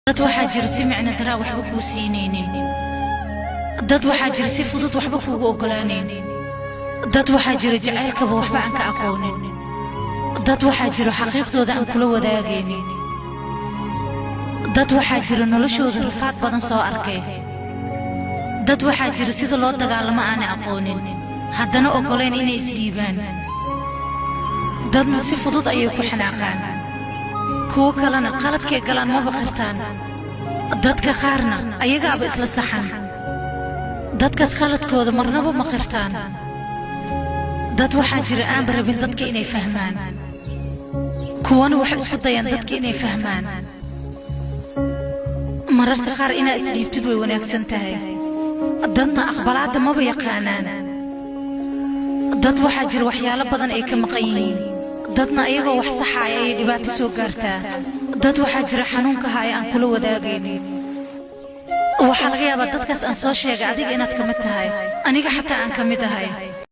dad waxaa jira si macna daraa waxba kuu siinaynin dad waxaa jira si fudud waxba kuugu ogolaanaynin dad waxaa jira jacaylkaba waxba aan ka aqoonin dad waxaa jira xaqiiqdooda aan kula wadaagaynin dad waxaa jira noloshooda rafaad badan soo arkay dad waxaa jira sida loo dagaalamo aan aqoonin haddana ogoleen inay isdhiibaan dadna si fudud ayay ku xanaaqaan kuwa kalena qaladkay galaan ma baqirtaan dadka qaarna ayagaaba isla saxan dadkaas qaladkooda marnaba ma qirtaan dad waxaa jira aan rabin dadka inay fahmaan kuwana wax isku dayaan dadka inay fahmaan mararka qaar inaa isdhiibtid way wanaagsan tahay dadna aqbalaadda maba yaqaanaan dad waxaa jira waxyaalo badan ay ka maqan yihiin dadna ayagoo wax saxaaya ayay dhibaato soo gaartaa dad waxaa jira xanuunka haya aan kula wadaagaynin waxaa laga yaabaa dadkaas aan soo sheegay adiga inaad ka mid tahay aniga xataa aan ka mid ahay